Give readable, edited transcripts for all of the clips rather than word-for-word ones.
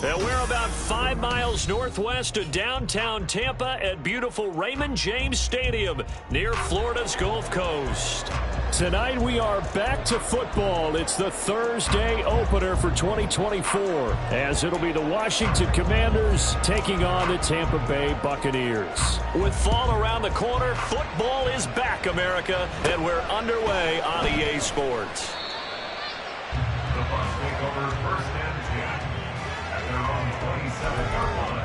And we're about 5 miles northwest of downtown Tampa at beautiful Raymond James Stadium near Florida's Gulf Coast. Tonight we are back to football. It's the Thursday opener for 2024, as it'll be the Washington Commanders taking on the Tampa Bay Buccaneers. With fall around the corner, football is back, America, and we're underway on EA Sports. The Bucs take over first and 10 at their own 27-yard line.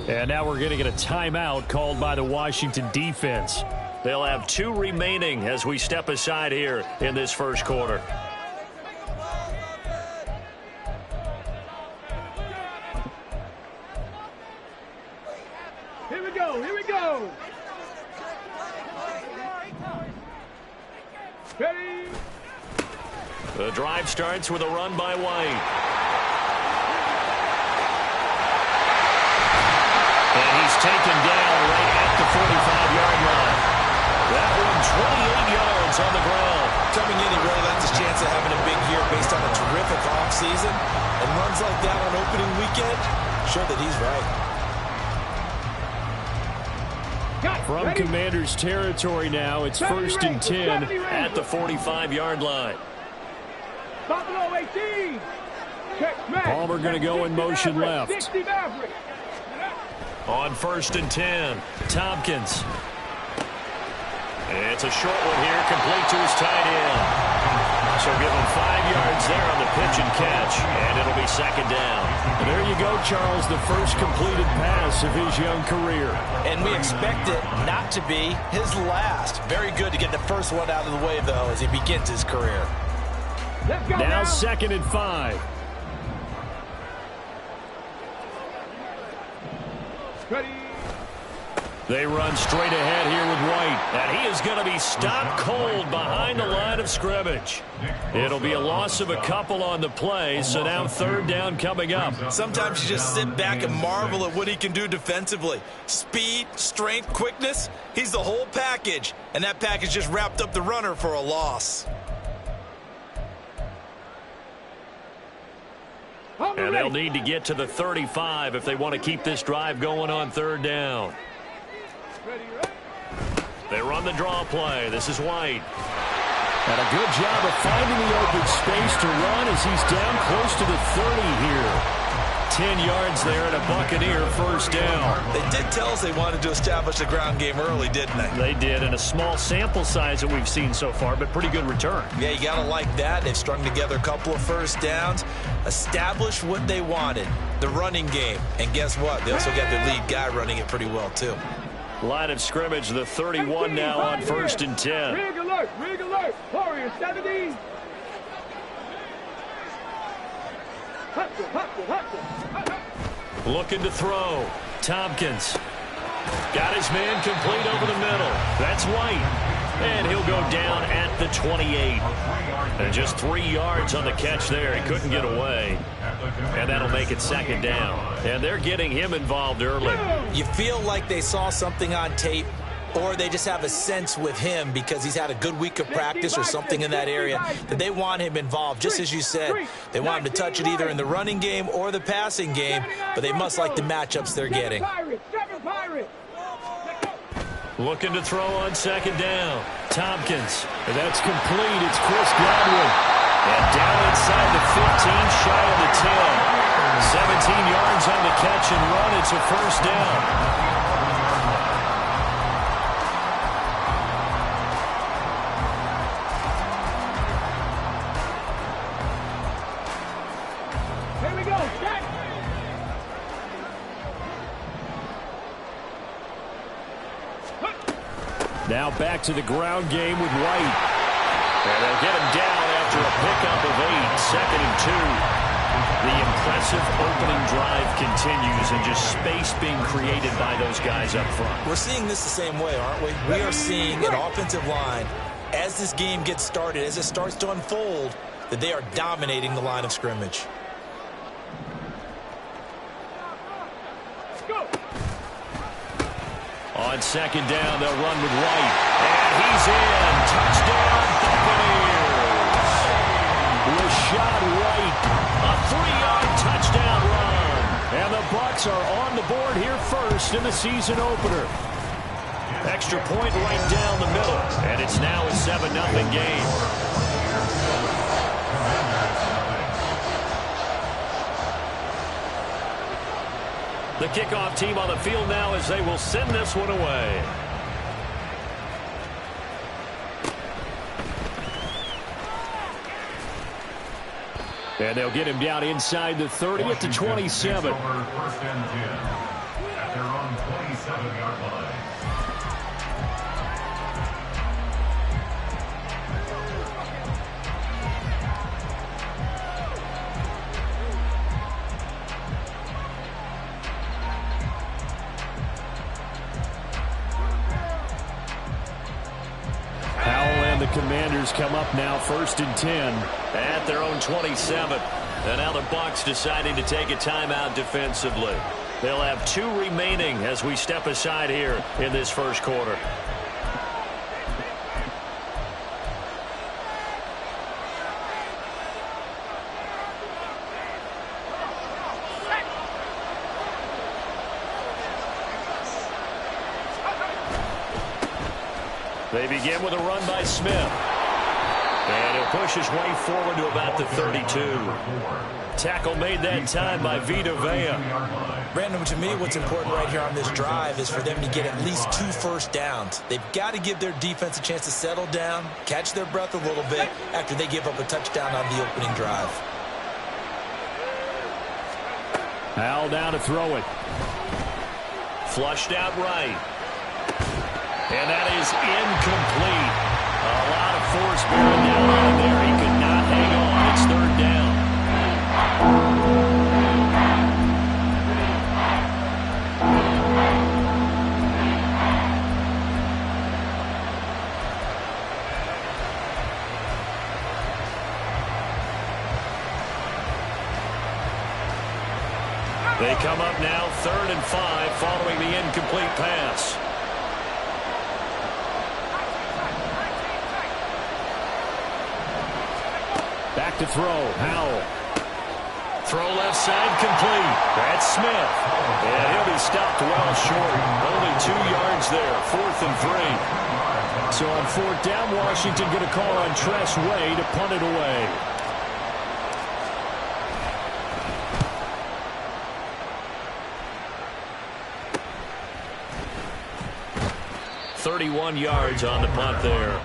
And now we're going to get a timeout called by the Washington defense. They'll have 2 remaining as we step aside here in this first quarter. Here we go, here we go. Ready? The drive starts with a run by White. And he's taken down right at the 45-yard line. That one 28 yards on the ground. Coming in, he really likes his chance of having a big year based on a terrific offseason. And runs like that on opening weekend, show that he's right. From Commanders territory now, it's first and 10 at the 45-yard line. Buffalo 18. Palmer going to go in motion left. On first and 10, Tompkins. It's a short one here, complete to his tight end. So give him 5 yards there on the pitch and catch, and it'll be second down. And there you go, Charles, the first completed pass of his young career. And we expect it not to be his last. Very good to get the first one out of the way, though, as he begins his career. Now second and 5. Ready. They run straight ahead here with White, and he is going to be stopped cold behind the line of scrimmage. It'll be a loss of a couple on the play, so now third down coming up. Sometimes you just sit back and marvel at what he can do defensively. Speed, strength, quickness, he's the whole package, and that package just wrapped up the runner for a loss. And they'll need to get to the 35 if they want to keep this drive going on third down. They run the draw play. This is White. And a good job of finding the open space to run as he's down close to the 30 here. 10 yards there and a Buccaneer first down. They did tell us they wanted to establish the ground game early, didn't they? They did, and a small sample size that we've seen so far, but pretty good return. Yeah, you got to like that. They've strung together a couple of first downs, established what they wanted, the running game. And guess what? They also got their lead guy running it pretty well, too. Line of scrimmage, the 31 now on first and 10. Rig alert, rig alert. Warriors 70. Looking to throw. Tompkins. Got his man complete over the middle. That's White. And he'll go down at the 28. And just 3 yards on the catch there. He couldn't get away. And that'll make it second down. And they're getting him involved early. You feel like they saw something on tape, or they just have a sense with him because he's had a good week of practice or something in that area that they want him involved. Just as you said, they want him to touch it either in the running game or the passing game, but they must like the matchups they're getting. Looking to throw on second down. Tompkins. And that's complete. It's Chris Godwin. And down inside the 15, shy of the 10. 17 yards on the catch and run. It's a first down. Now back to the ground game with White. And they'll get him down after a pickup of 8, 2nd and 2. The impressive opening drive continues, and just space being created by those guys up front. We're seeing this the same way, aren't we? We are seeing an offensive line, as this game gets started, as it starts to unfold, that they are dominating the line of scrimmage. On 2nd down, they'll run with White. And he's in. Touchdown, Buccaneers. Rachaad White, a 3-yard touchdown run. And the Bucs are on the board here first in the season opener. Extra point right down the middle. And it's now a 7-0 game. The kickoff team on the field now as they will send this one away. And they'll get him down inside the 30 at the 27. First and 10 at their own 27-yard line. The Commanders come up now 1st and 10 at their own 27. And now the Bucs deciding to take a timeout defensively. They'll have 2 remaining as we step aside here in this first quarter. They begin with a run by Smith. And he'll push his way forward to about the 32. Tackle made that time by Vita Vea. Brandon, to me, what's important right here on this drive is for them to get at least 2 first downs. They've got to give their defense a chance to settle down, catch their breath a little bit after they give up a touchdown on the opening drive. Howell down to throw it. Flushed out right. And that is incomplete. A lot of force bearing down on there. He could not hang on. It's 3rd down. They come up now 3rd and 5 following the incomplete pass. Back to throw. Howell. Throw left side complete. That's Smith. And he'll be stopped well short. Only 2 yards there. 4th and 3. So on 4th down, Washington get a call on Tress Way to punt it away. .31 yards on the punt there.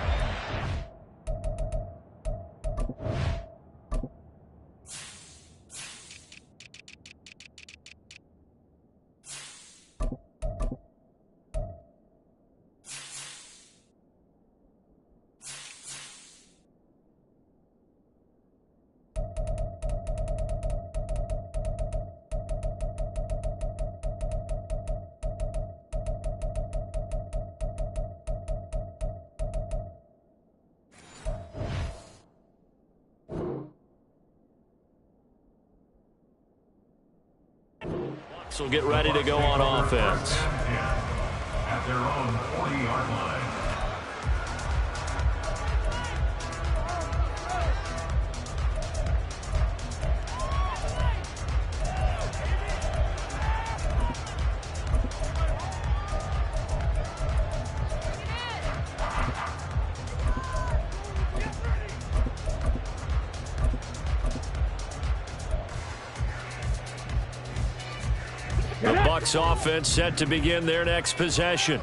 Will get ready to go on offense. At their own 40-yard line. The Bucs offense set to begin their next possession.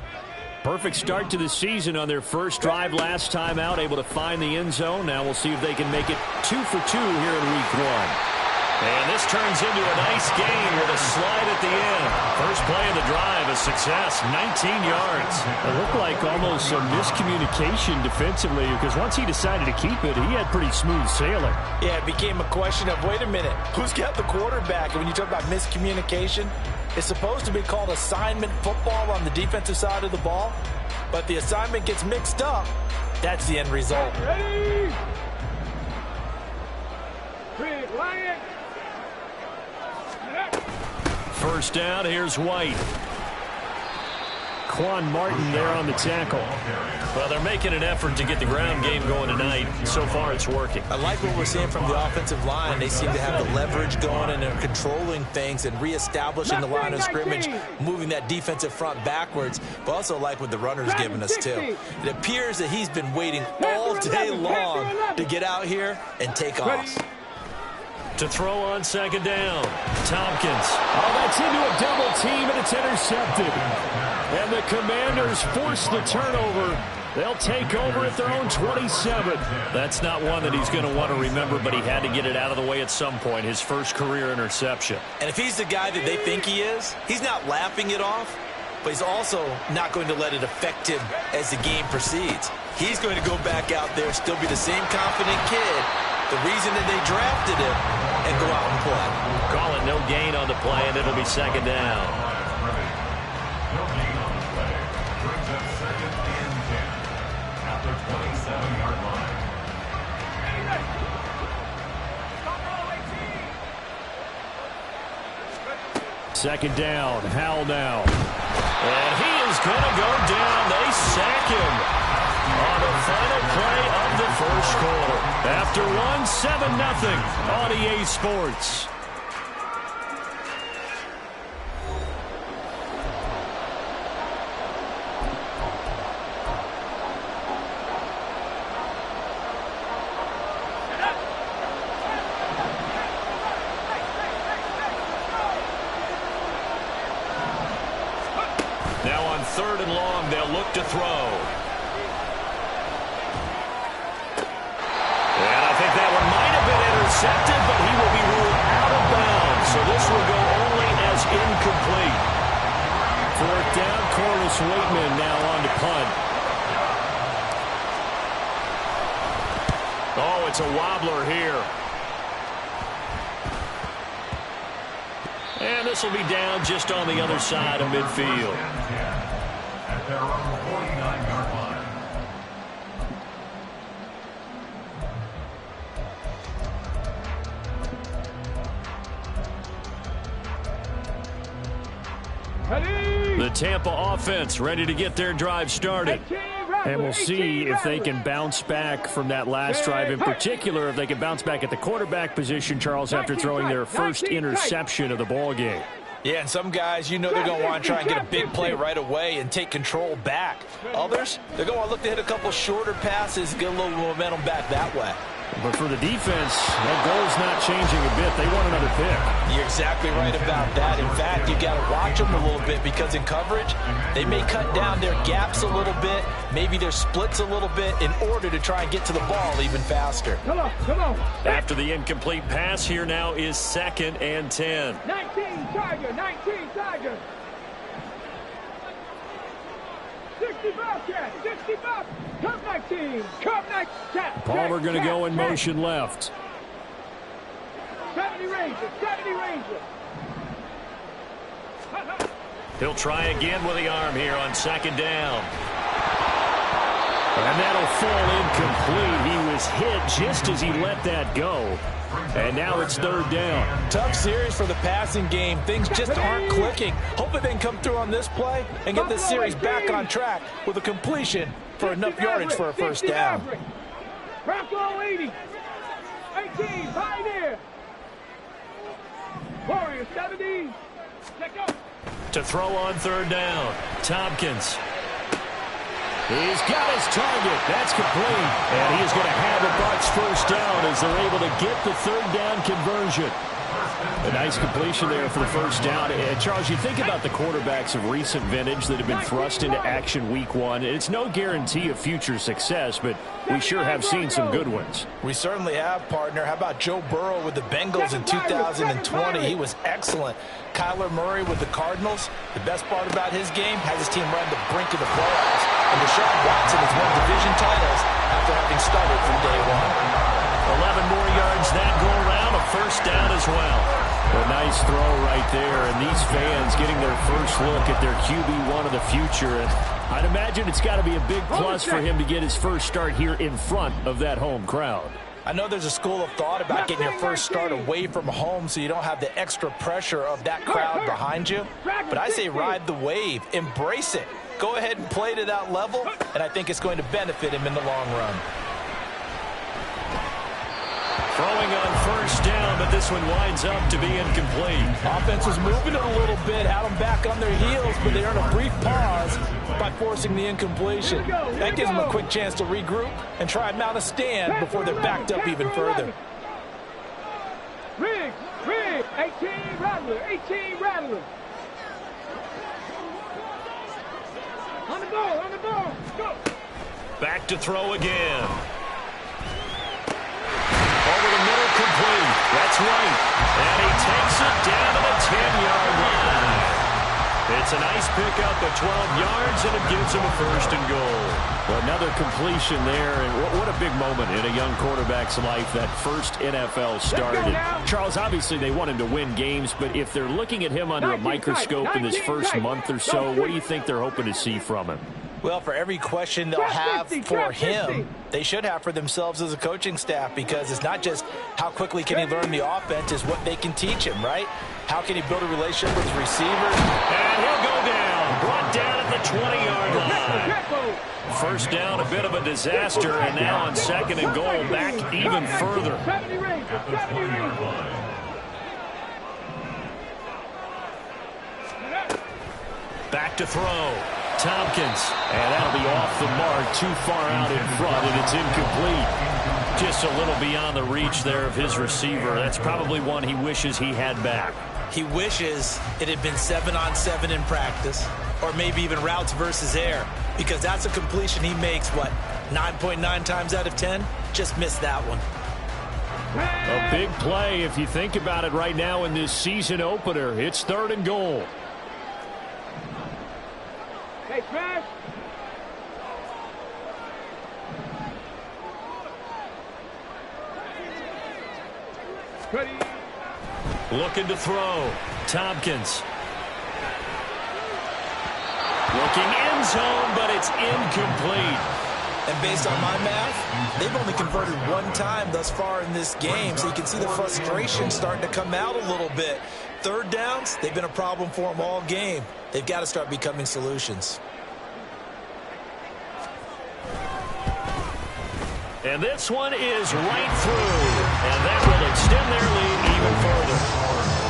Perfect start to the season on their first drive last time out, able to find the end zone. Now we'll see if they can make it 2 for 2 here in week 1. And this turns into a nice gain with a slide at the end. First play of the drive, a success, 19 yards. It looked like almost some miscommunication defensively because once he decided to keep it, he had pretty smooth sailing. Yeah, it became a question of, wait a minute, who's got the quarterback? And when you talk about miscommunication, it's supposed to be called assignment football on the defensive side of the ball, but the assignment gets mixed up. That's the end result. Ready? Big Lion. First down, here's White. Quan Martin there on the tackle. Well, they're making an effort to get the ground game going tonight. So far, it's working. I like what we're seeing from the offensive line. They seem to have the leverage going, and they're controlling things and reestablishing the line of scrimmage, moving that defensive front backwards, but also like what the runner's giving us, too. It appears that he's been waiting all day long to get out here and take off. To throw on second down, Tompkins. Oh, that's into a double team, and it's intercepted. And the Commanders force the turnover. They'll take over at their own 27. That's not one that he's going to want to remember, but he had to get it out of the way at some point, his first career interception. And if he's the guy that they think he is, he's not laughing it off, but he's also not going to let it affect him as the game proceeds. He's going to go back out there, still be the same confident kid, the reason that they drafted him, and go out and play. Call it no gain on the play, and it'll be second down. No gain on the play. Brings up second and 10 at the 27-yard line. Second down, Howell now. And he is going to go down. They sack him on the final play of the first quarter. After one, 7-0 on EA Sports. Now on third and long, they'll look to throw. And I think that one might have been intercepted, but he will be ruled out of bounds. So this will go only as incomplete. Fourth down, Corliss Waitman now on to punt. Oh, it's a wobbler here. And this will be down just on the other side of midfield. At their own 49-yard line. Ready? The Tampa offense ready to get their drive started. And we'll see if they can bounce back from that last drive, in particular, if they can bounce back at the quarterback position, Charles, after throwing their first interception of the ball game. Yeah, and some guys, you know they're going to want to try and get a big play right away and take control back. Others, they're going to look to hit a couple shorter passes, get a little momentum back that way. But for the defense, that goal's not changing a bit. They want another pick. You're exactly right about that. In fact, you got to watch them a little bit because in coverage, they may cut down their gaps a little bit, maybe their splits a little bit in order to try and get to the ball even faster. Come on, come on. After the incomplete pass, here now is second and 10. 19 Tiger, 19 Tiger. 65 cat, 65. Come 19, come 19 cat. Palmer going to go in motion left. 70 Rangers, 70 Rangers. He'll try again with the arm here on second down. And that'll fall incomplete. He was hit just as he let that go. And now it's third down. Tough series for the passing game. Things just aren't clicking. Hopefully they can come through on this play and get this series back on track with a completion for enough yardage for a first down. Bronco 80. 18, Pioneer. Warrior 70. Check out. To throw on third down, Tompkins. He's got his target. That's complete. And he's going to have the Bucs first down as they're able to get the third down conversion. A nice completion there for the first down. And Charles, you think about the quarterbacks of recent vintage that have been thrust into action week one. It's no guarantee of future success, but we sure have seen some good ones. We certainly have, partner. How about Joe Burrow with the Bengals in 2020? He was excellent. Kyler Murray with the Cardinals. The best part about his game has his team right on the brink of the playoffs. And Deshaun Watson has won division titles after having started from day one. 11 more yards that go around, a first down as well. A nice throw right there, and these fans getting their first look at their QB1 of the future. And I'd imagine it's got to be a big plus for him to get his first start here in front of that home crowd. I know there's a school of thought about getting your first start away from home so you don't have the extra pressure of that crowd behind you. But I say ride the wave. Embrace it. Go ahead and play to that level, and I think it's going to benefit him in the long run. Throwing on first down, but this one winds up to be incomplete. Offense was moving it a little bit, had them back on their heels, but they earned a brief pause by forcing the incompletion. That gives them a quick chance to regroup and try and mount a stand before they're backed up even further. Riggs, 18 Rattler, 18 Rattler. On the ball, go. Back to throw again. Over the middle, complete. That's right. And he takes it down to the 10-yard line. It's a nice pickup of 12 yards, and it gives him a first and goal. Well, another completion there, and what a big moment in a young quarterback's life, that first NFL start. And Charles, obviously they want him to win games, but if they're looking at him under a microscope in this first month or so, what do you think they're hoping to see from him? Well, for every question they'll have for him, they should have for themselves as a coaching staff, because it's not just how quickly can he learn the offense, it's what they can teach him, right? How can he build a relationship with his receivers? And he'll go down, brought down at the 20-yard line. First down, a bit of a disaster, and now on second and goal, back even further. Back to throw. Tompkins, and that'll be off the mark, too far out in front, and it's incomplete. Just a little beyond the reach there of his receiver. That's probably one he wishes he had back. He wishes it had been 7-on-7 in practice, or maybe even routes versus air, because that's a completion he makes, 9.9 times out of 10? Just missed that one. A big play if you think about it right now in this season opener. It's third and goal. Hey, Trash. Looking to throw. Tompkins. Looking end zone, but it's incomplete. And based on my math, they've only converted one time thus far in this game, so you can see the frustration starting to come out a little bit. Third downs, they've been a problem for them all game. They've got to start becoming solutions. And this one is right through. And that will extend their lead even further.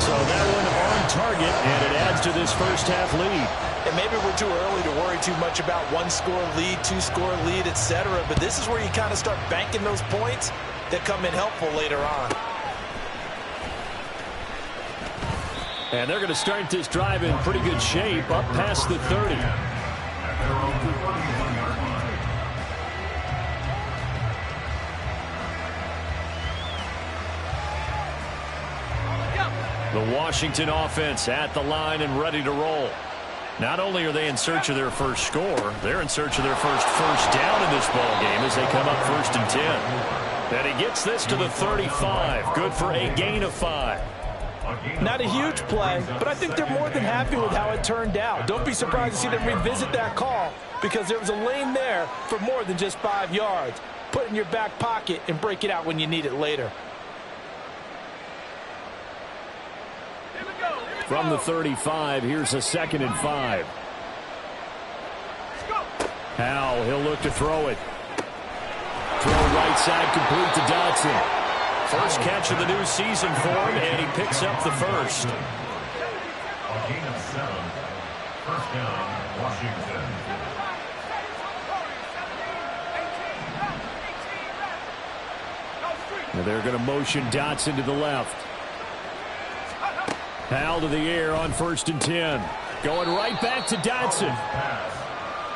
So that one on target, and it adds to this first half lead. And maybe we're too early to worry too much about one-score lead, two-score lead, etc. But this is where you kind of start banking those points that come in helpful later on. And they're going to start this drive in pretty good shape, up past the 30. The Washington offense at the line and ready to roll. Not only are they in search of their first score, they're in search of their first down in this ball game as they come up 1st and 10. And he gets this to the 35. Good for a gain of 5. Not a huge play, but I think they're more than happy with how it turned out. Don't be surprised to see them revisit that call, because there was a lane there for more than just 5 yards. Put it in your back pocket and break it out when you need it later. From the 35, here's a 2nd and 5. Howell, he'll look to throw it. Throw right side, complete to Dotson. First catch of the new season for him, and he picks up the first. A gain of 7. First down, Washington. Now they're going to motion Dotson to the left. Howell to the air on 1st and 10. Going right back to Dotson.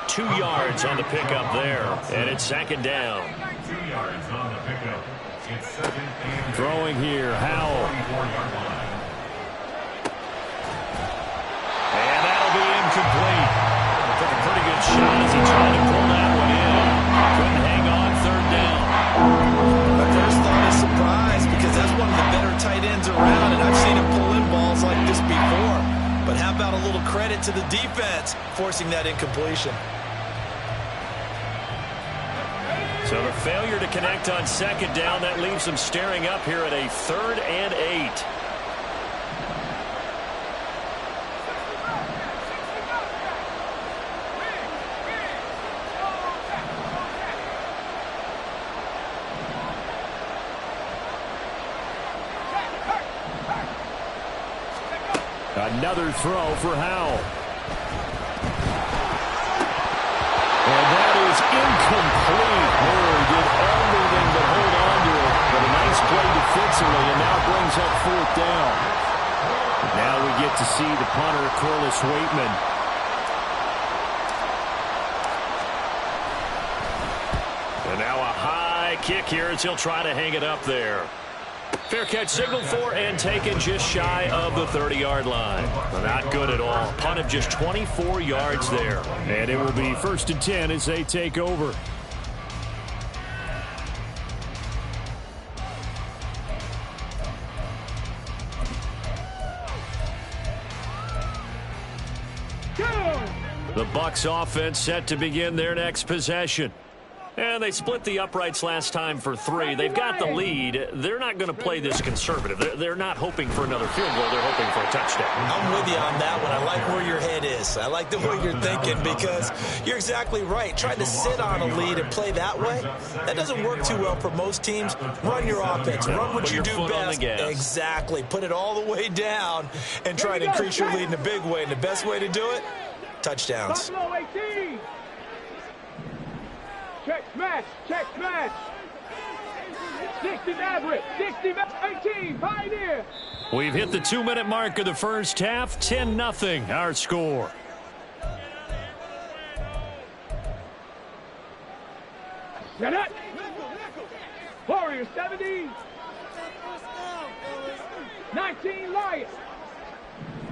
2 yards on the pickup there, and it's 2nd down. 2 yards on the pickup. It's 2nd and Throwing here, Howell. 44-yard line. And that'll be incomplete. Took a pretty good shot as he tried to pull that one in. Couldn't hang on 3rd down. My first thought is surprise because that's one of the better tight ends around, and I've seen him pull in balls like this before. But how about a little credit to the defense forcing that incompletion? So the failure to connect on 2nd down, that leaves them staring up here at a 3rd and 8. Another throw for Howell. And that is incomplete. Murray did everything but hold on to it. But a nice play defensively, and now brings up 4th down. And now we get to see the punter, Corliss Waitman. And now a high kick here as he'll try to hang it up there. Fair catch signaled for and taken just shy of the 30-yard line. Not good at all. Punt of just 24 yards there. And it will be 1st and 10 as they take over. The Bucs offense set to begin their next possession. And they split the uprights last time for 3. They've got the lead. They're not going to play this conservative. They're not hoping for another field goal. They're hoping for a touchdown. I'm with you on that one. I like where your head is. I like the way you're thinking because you're exactly right. Trying to sit on a lead and play that way, that doesn't work too well for most teams. Run your offense. Run what you do best. Exactly. Put it all the way down and try to increase your lead in a big way. And the best way to do it, touchdowns. Buffalo 18. Check smash, check smash. 60 Maverick, 60 18, Pioneer. We've hit the 2-minute mark of the first half. 10-0 our score. Get it. Warriors 70. 19 Lions.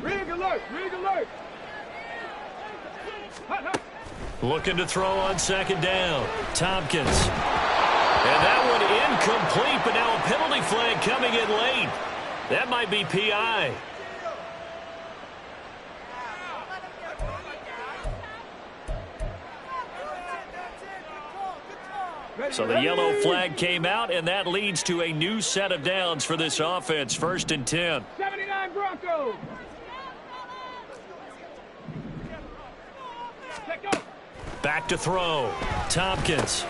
Rig alert, rig alert. Hut, hut. Looking to throw on 2nd down. Tompkins. And that one incomplete, but now a penalty flag coming in late. That might be PI. So the yellow flag came out, and that leads to a new set of downs for this offense. 1st and 10. 79 Broncos. Let go. Back to throw. Tompkins.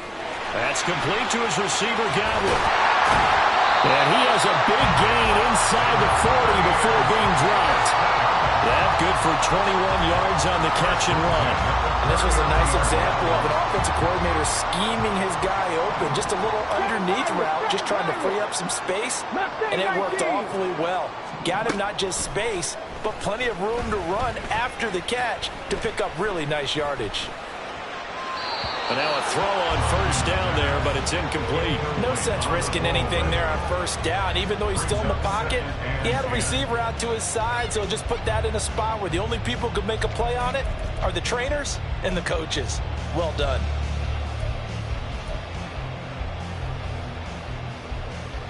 That's complete to his receiver, Godwin. And he has a big gain inside the 40 before being dropped. That good for 21 yards on the catch and run. And this was a nice example of an offensive coordinator scheming his guy open. Just a little underneath route, just trying to free up some space. And it worked awfully well. Got him not just space, but plenty of room to run after the catch to pick up really nice yardage. And now a throw on 1st down there, but it's incomplete. No sense risking anything there on 1st down. Even though he's still in the pocket, he had a receiver out to his side, so just put that in a spot where the only people who could make a play on it are the trainers and the coaches. Well done.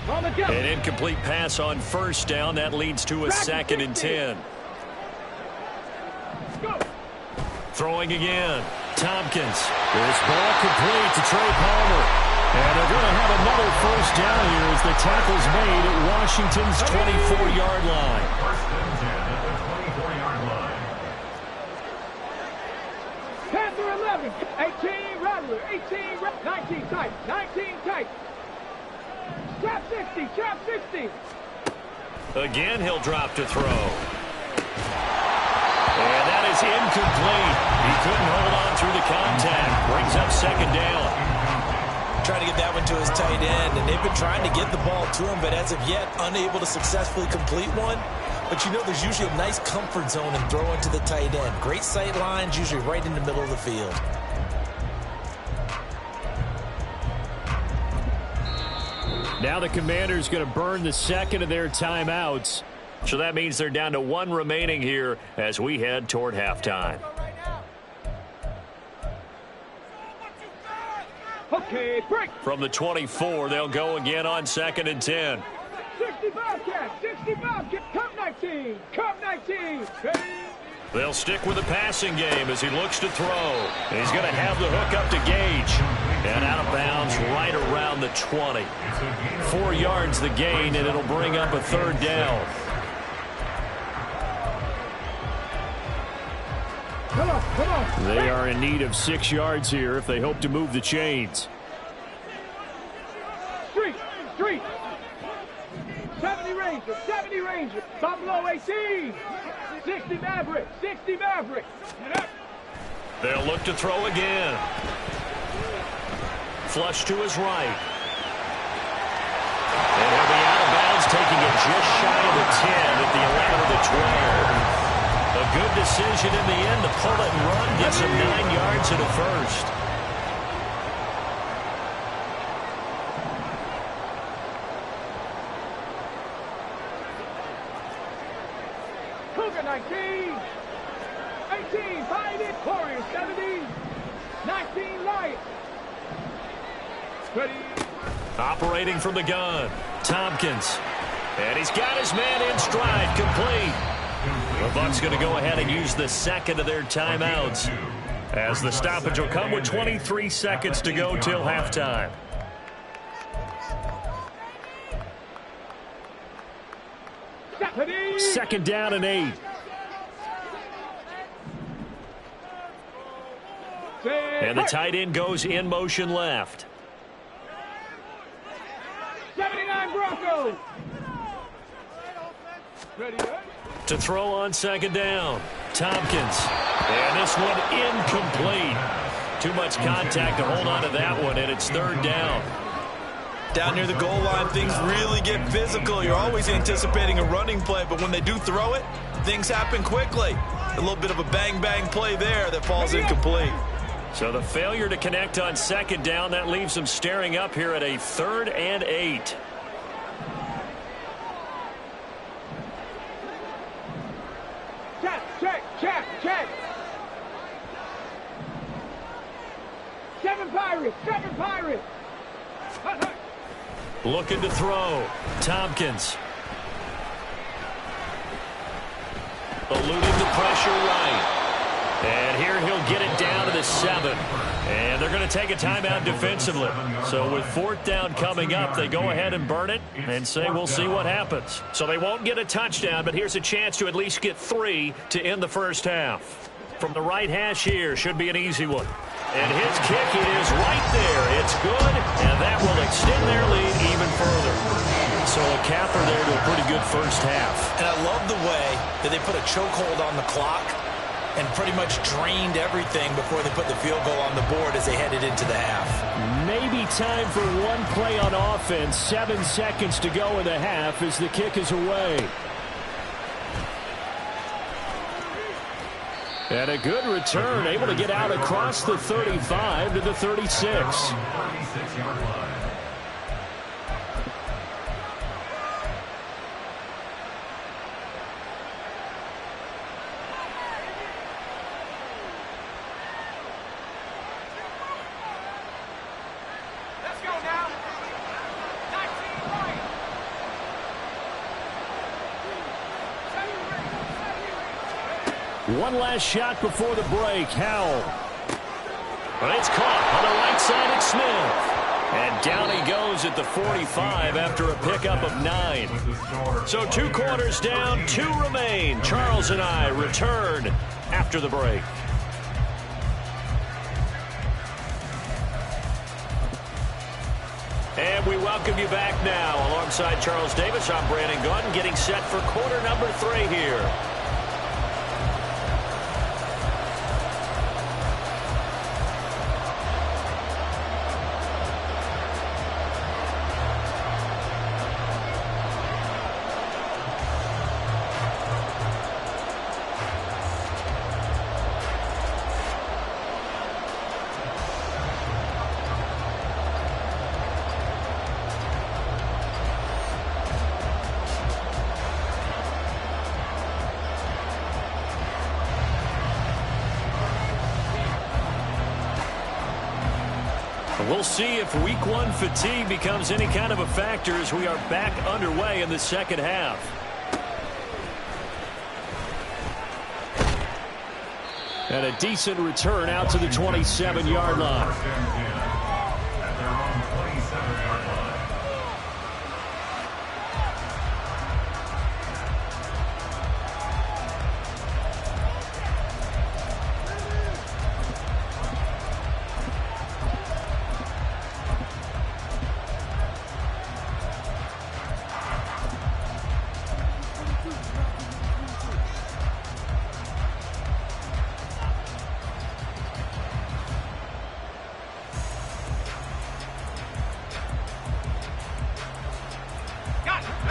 An incomplete pass on 1st down. That leads to a 2nd and 10. Go. Throwing again. Tompkins. This ball complete to Trey Palmer. And they're going to have another 1st down here as the tackle's made at Washington's 24-yard line. 1st and 10 at the 24-yard line. Panther 11. 18 Rattler. 18 19 tight. 19 tight. Trap 60. Trap 60. Again, he'll drop to throw. And that is incomplete. He couldn't hold on through the contact. Brings up 2nd down. Trying to get that one to his tight end, and they've been trying to get the ball to him, but as of yet, unable to successfully complete one. But you know there's usually a nice comfort zone in throwing to the tight end. Great sight lines, usually right in the middle of the field. Now the Commanders going to burn the second of their timeouts. So that means they're down to one remaining here as we head toward halftime. Okay, break. From the 24, they'll go again on 2nd and 10. 65 cat, 65 cat. Come 19, come 19. Ready? They'll stick with the passing game as he looks to throw. And he's going to have the hook up to Gage. And out of bounds right around the 20. 4 yards the gain, and it'll bring up a 3rd down. Come on, come on. They are in need of 6 yards here if they hope to move the chains. Street, street. 70 Ranger, 70 Ranger. Buffalo 18. 60 Maverick, 60 Maverick. They'll look to throw again. Flush to his right. And he'll be out of bounds, taking it just shy of the 10 at the 11 of the 12. A good decision in the end to pull it and run. Gets him 9 yards and a first. Cougar 19. 18, find it. Warriors 70. 19, Lions. Ready. Operating from the gun. Tompkins. And he's got his man in stride. Complete. The Bucs going to go ahead and use the second of their timeouts as the stoppage will come with 23 seconds to go till halftime. Second down and 8. And the tight end goes in motion left. 79 Broncos. Ready, To throw on 2nd down. Tompkins. And this one incomplete. Too much contact to hold on to that one, and it's 3rd down. Down near the goal line, things really get physical. You're always anticipating a running play, but when they do throw it, things happen quickly. A little bit of a bang-bang play there that falls incomplete. So the failure to connect on 2nd down, that leaves them staring up here at a 3rd and 8. Check. 7 Pirates, 7 Pirates. Looking to throw. Tompkins. Eluding the pressure right. And here he'll get it down to the 7. And they're going to take a timeout defensively. So with 4th down coming up, they go ahead and burn it and say we'll see what happens. So they won't get a touchdown, but here's a chance to at least get 3 to end the first half. From the right hash here, should be an easy one. And his kick, it is right there. It's good, and that will extend their lead even further. So a capper there to a pretty good first half. And I love the way that they put a chokehold on the clock and pretty much drained everything before they put the field goal on the board as they headed into the half. Maybe time for one play on offense. 7 seconds to go in the half as the kick is away. And a good return, able to get out across the 35 to the 36. 36-yard line. Let's go now. 19 Lions. One last shot before the break. Howell. Well, it's caught on the right side. It's Smith. And down he goes at the 45 after a pickup of 9. So 2 quarters down, 2 remain. Charles and I return after the break. And we welcome you back now. Alongside Charles Davis, I'm Brandon Gaudin, getting set for quarter number 3 here. We'll see if week one fatigue becomes any kind of a factor as we are back underway in the second half. And a decent return out to the 27-yard line. At their own 27-yard line.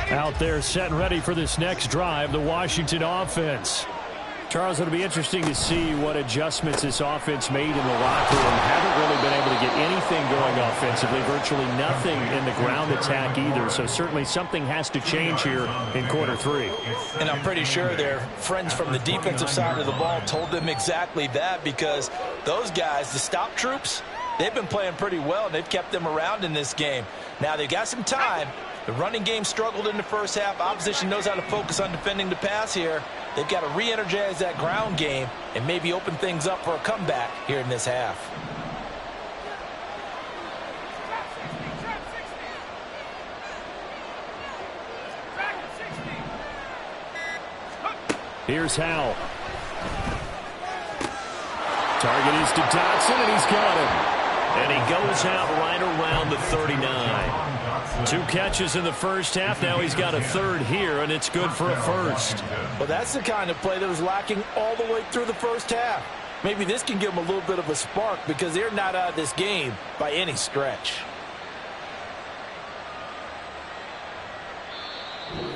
Out there set and ready for this next drive, the Washington offense. Charles, it'll be interesting to see what adjustments this offense made in the locker room. Haven't really been able to get anything going offensively, virtually nothing in the ground attack either. So certainly something has to change here in quarter three. And I'm pretty sure their friends from the defensive side of the ball told them exactly that, because those guys, the stop troops, they've been playing pretty well, and they've kept them around in this game. Now they've got some time. The running game struggled in the first half. Opposition knows how to focus on defending the pass here. They've got to re-energize that ground game and maybe open things up for a comeback here in this half. Here's Howell. Target is to Dotson, and he's got him. And he goes out right around the 39. 2 catches in the first half. Now he's got a third here, and it's good for a first. Well, that's the kind of play that was lacking all the way through the first half. Maybe this can give them a little bit of a spark, because they're not out of this game by any stretch.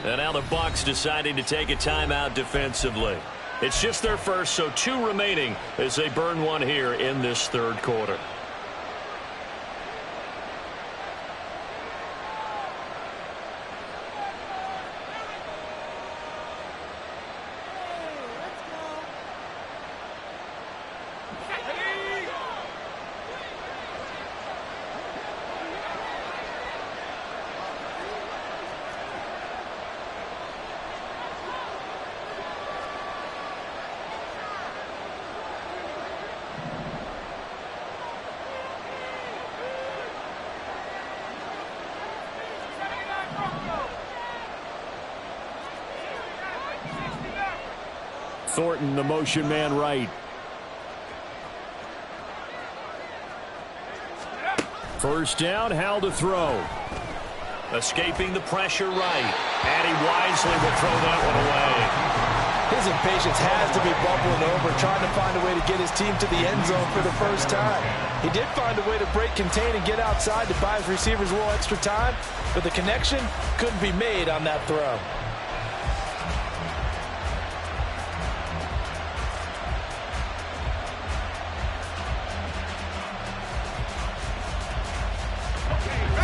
And now the Bucs deciding to take a timeout defensively. It's just their first, so 2 remaining as they burn one here in this third quarter. Thornton, the motion man right. First down, Howell to throw. Escaping the pressure right. And he wisely will throw that one away. His impatience has to be bubbling over, trying to find a way to get his team to the end zone for the first time. He did find a way to break contain and get outside to buy his receivers a little extra time, but the connection couldn't be made on that throw.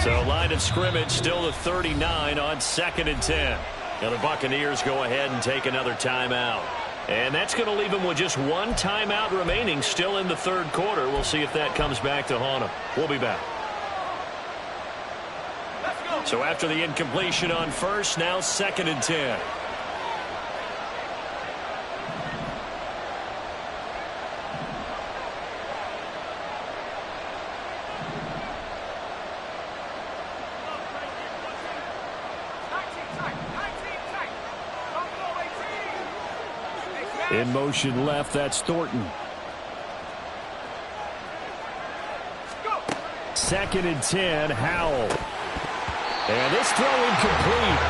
So line of scrimmage still the 39 on 2nd and 10. Now the Buccaneers go ahead and take another timeout. And that's going to leave them with just 1 timeout remaining still in the third quarter. We'll see if that comes back to haunt them. We'll be back. So after the incompletion on first, now 2nd and 10. In motion left, that's Thornton. 2nd and 10, Howell. And this throw incomplete.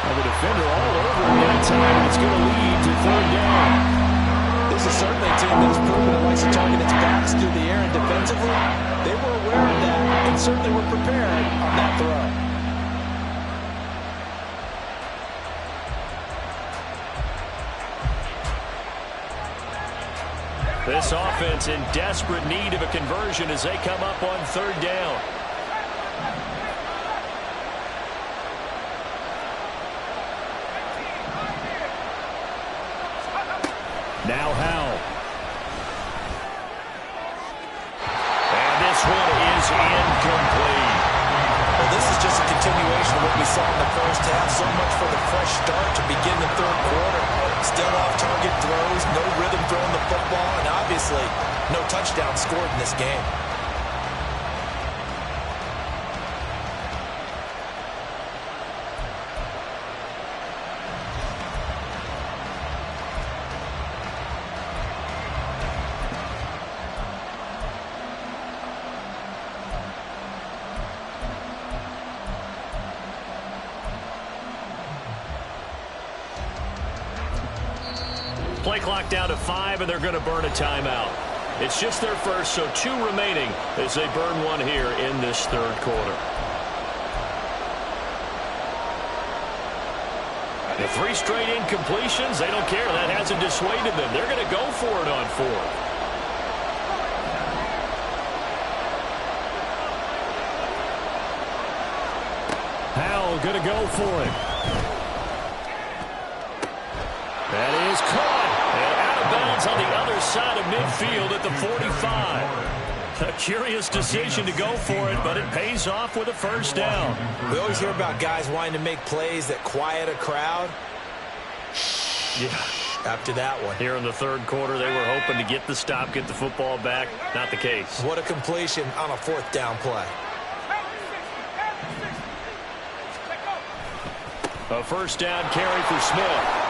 And the defender all over him that time. It's going to lead to 3rd down. This is certainly a team that has proven it likes to target its backs through the air, and defensively, they were aware of that and certainly were prepared on that throw. This offense in desperate need of a conversion as they come up on 3rd down. Now Howell. And this one is what we saw in the first half. So much for the fresh start to begin the third quarter. Still off-target throws, no rhythm throwing the football, and obviously no touchdown scored in this game. Play clock down to 5, and they're going to burn a timeout. It's just their first, so 2 remaining as they burn one here in this third quarter. The 3 straight incompletions, they don't care. That hasn't dissuaded them. They're going to go for it on 4th. Howell going to go for it. That is caught. And out of bounds on the other side of midfield at the 45. A curious decision to go for it, but it pays off with a first down. We always hear about guys wanting to make plays that quiet a crowd. Yeah. After that one. Here in the third quarter, they were hoping to get the stop, get the football back. Not the case. What a completion on a 4th down play. A first down carry for Smith.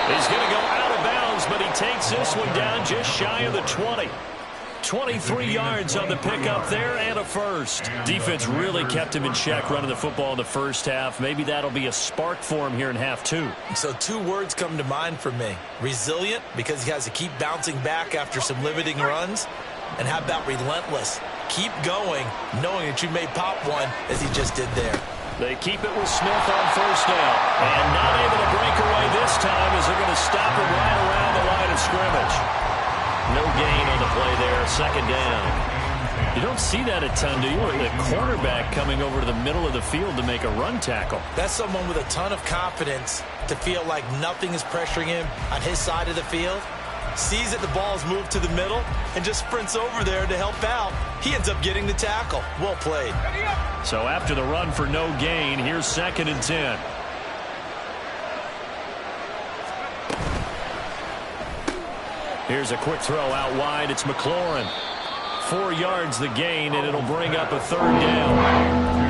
He's going to go out of bounds, but he takes this one down just shy of the 20. 23 yards on the pickup there and a first. Defense really kept him in check running the football in the first half. Maybe that'll be a spark for him here in half 2. So 2 words come to mind for me. Resilient, because he has to keep bouncing back after some limiting runs. And how about relentless? Keep going, knowing that you may pop one, as he just did there. They keep it with Smith on first down. And not able to break away this time as they're going to stop him right around the line of scrimmage. No gain on the play there, second down. You don't see that a ton, do you? The cornerback coming over to the middle of the field to make a run tackle. That's someone with a ton of confidence to feel like nothing is pressuring him on his side of the field. Sees that the ball is moved to the middle and just sprints over there to help out. He ends up getting the tackle. Well played. So after the run for no gain, here's 2nd and 10. Here's a quick throw out wide. It's McLaurin. 4 yards the gain, and it'll bring up a 3rd down.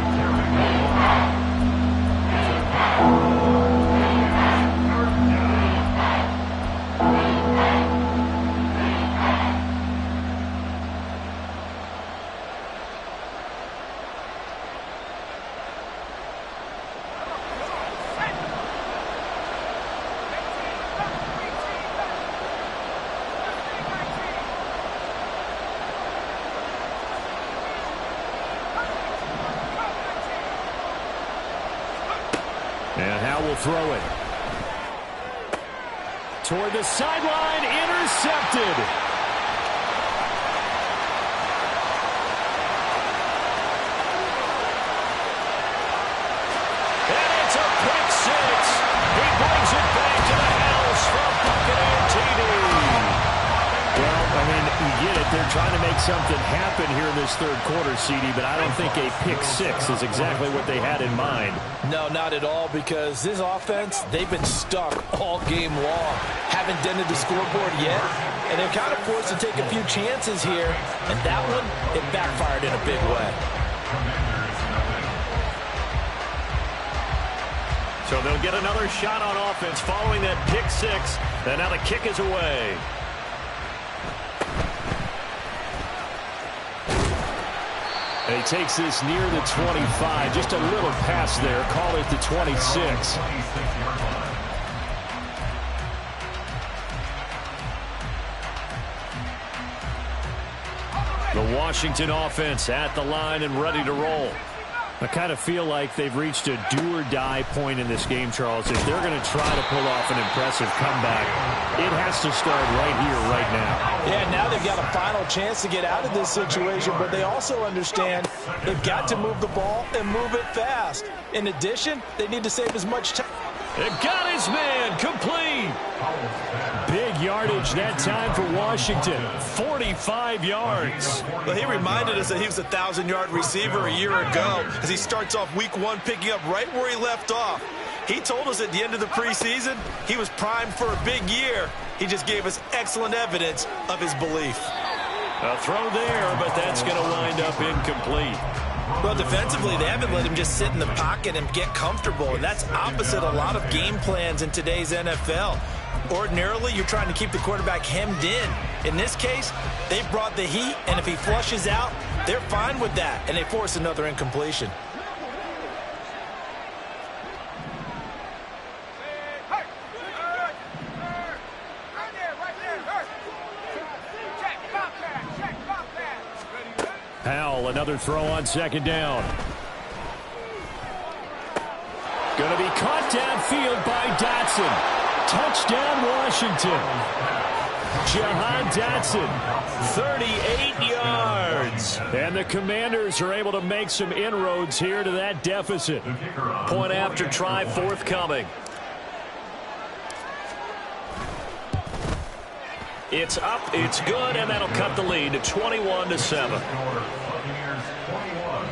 And Howell will throw it. Toward the sideline, intercepted. And it's a pick 6. He brings it back to the house from Buccaneer TD. Well, I mean, you get it. They're trying to make something happen here in this third quarter, CD, but I don't think a pick 6 is exactly what they had in mind. No, not at all, because this offense, they've been stuck all game long. Haven't dented the scoreboard yet, and they're kind of forced to take a few chances here, and that one, it backfired in a big way. So they'll get another shot on offense following that pick 6, and now the kick is away. And he takes this near the 25. Just a little pass there. Call it the 26. The Washington offense at the line and ready to roll. I kind of feel like they've reached a do-or-die point in this game, Charles. If they're going to try to pull off an impressive comeback, it has to start right here, right now. Yeah, now they've got a final chance to get out of this situation, but they also understand they've got to move the ball and move it fast. In addition, they need to save as much time. It got his man complete. Big yardage. yardage that time for Washington. 45 yards. Well, he reminded us that he was a 1,000-yard receiver a year ago as he starts off week 1 picking up right where he left off. He told us at the end of the preseason he was primed for a big year. He just gave us excellent evidence of his belief. A throw there, but that's going to wind up incomplete. Well, defensively, they haven't let him just sit in the pocket and get comfortable, and that's opposite a lot of game plans in today's NFL. Ordinarily, you're trying to keep the quarterback hemmed in. In this case, they brought the heat, and if he flushes out, they're fine with that, and they force another incompletion. Powell, another throw on second down. Going to be caught downfield by Dotson. Touchdown, Washington. Jahan Dotson, 38 yards. And the Commanders are able to make some inroads here to that deficit. Point after try forthcoming. It's up, it's good, and that'll cut the lead to 21-7. Buccaneers 21,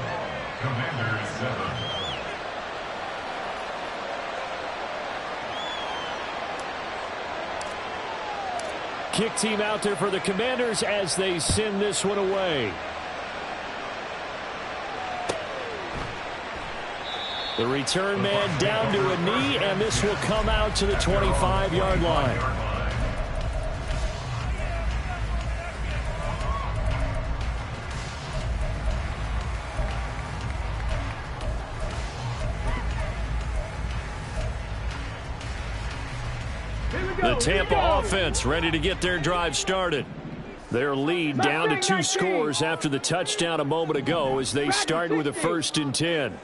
Commanders 7. Kick team out there for the Commanders as they send this one away. The return man down to a knee, and this will come out to the 25-yard line. The Tampa offense ready to get their drive started. Their lead down to 2 scores after the touchdown a moment ago as they start with a 1st and 10.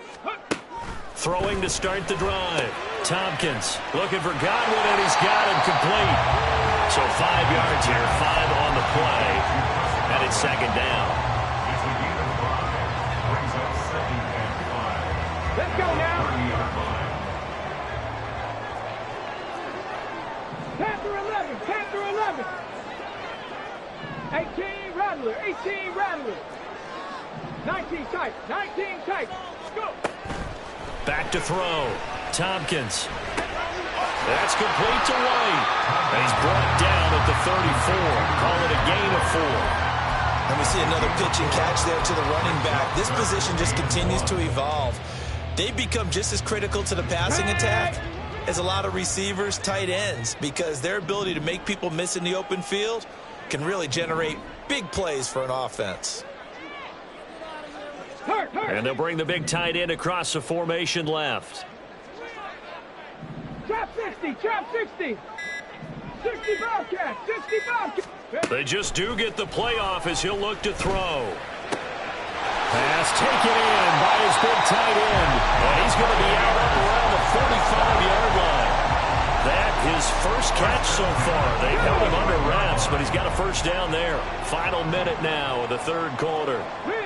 Throwing to start the drive. Tompkins looking for Godwin, and he's got him complete. So 5 yards here, 5 on the play, and it's second down. It's a gain of 5. Brings up 2nd and 5. Let's go now. 30-yard line. Panther 11, Panther 11. 18 Rattler, 18 Rattler. 19 tight, 19 tight. Go. Back to throw. Tompkins. That's complete to White. And he's brought down at the 34. Call it a gain of 4. And we see another pitch and catch there to the running back. This position just continues to evolve. They become just as critical to the passing attack as a lot of receivers, tight ends, because their ability to make people miss in the open field can really generate big plays for an offense. And they'll bring the big tight end across the formation left. Trap 60, trap 60. 60 Bobcat, 60 Bobcat. They just do get the playoff as he'll look to throw. Pass taken in by his big tight end. And he's going to be out up around the 45-yard line. That his first catch so far. They've held him under wraps, but he's got a first down there. Final minute now of the 3rd quarter. Rig.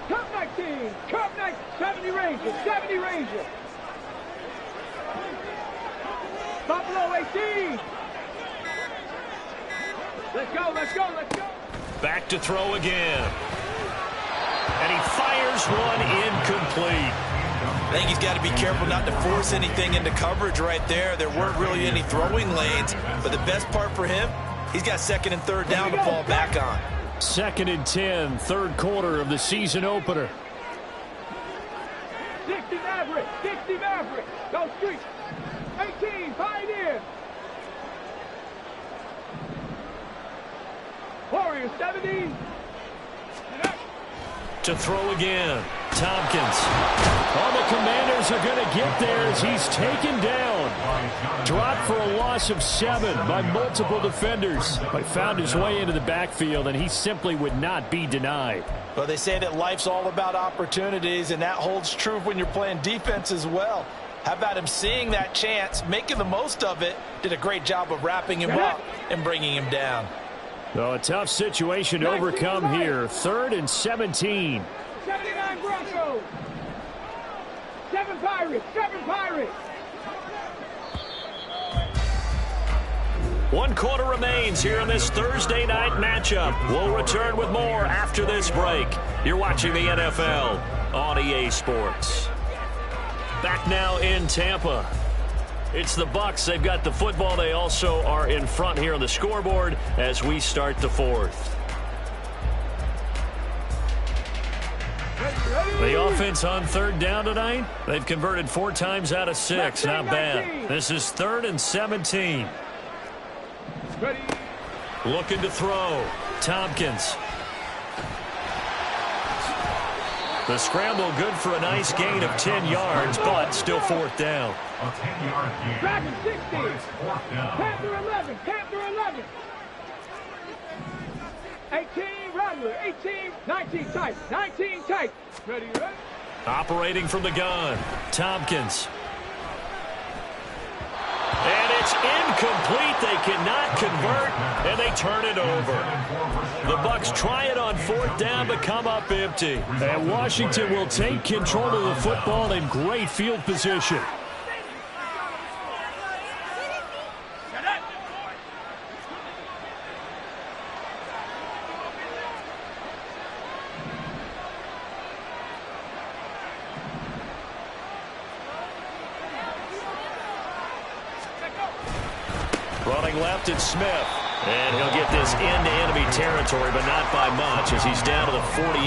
Cup 19, Cup 19, 70 Ranger, 70 Ranger. Buffalo 18. Let's go, let's go, let's go. Back to throw again. And he fires one incomplete. I think he's got to be careful not to force anything into coverage right there. There weren't really any throwing lanes, but the best part for him, he's got 2nd and 3rd down to fall back on. 2nd and 10, 3rd quarter of the season opener. 60 Maverick, 60 Maverick. Go street. 18, Pioneer. Warriors 70. To throw again. Tompkins. All the Commanders are going to get there as he's taken down. Dropped for a loss of 7 by multiple defenders. But found his way into the backfield, and he simply would not be denied. Well, they say that life's all about opportunities, and that holds true when you're playing defense as well. How about him seeing that chance, making the most of it, did a great job of wrapping him up and bringing him down. So a tough situation to overcome here. 3rd and 17. 79 Broncos. 7 Pirates, 7 Pirates. 1 quarter remains here in this Thursday night matchup. We'll return with more after this break. You're watching the NFL on EA Sports. Back now in Tampa. It's the Bucs. They've got the football. They also are in front here on the scoreboard as we start the fourth. The offense on 3rd down tonight. They've converted 4 times out of 6. Not bad. This is 3rd and 17. Ready. Looking to throw. Tompkins. The scramble good for a nice gain of 10 yards, but still 4th down. A 10-yard gain. Dragon 60. But it's 4th down. Panther 11. Panther 11. 18 Rattler. 18. 19 tight. 19 tight. Ready, ready. Operating from the gun. Tompkins. And it's incomplete. They cannot convert, and they turn it over. The Bucs try it on 4th down, but come up empty. And Washington will take control of the football in great field position. Running left, it's Smith. And he'll get this into enemy territory, but not by much as he's down to the 48.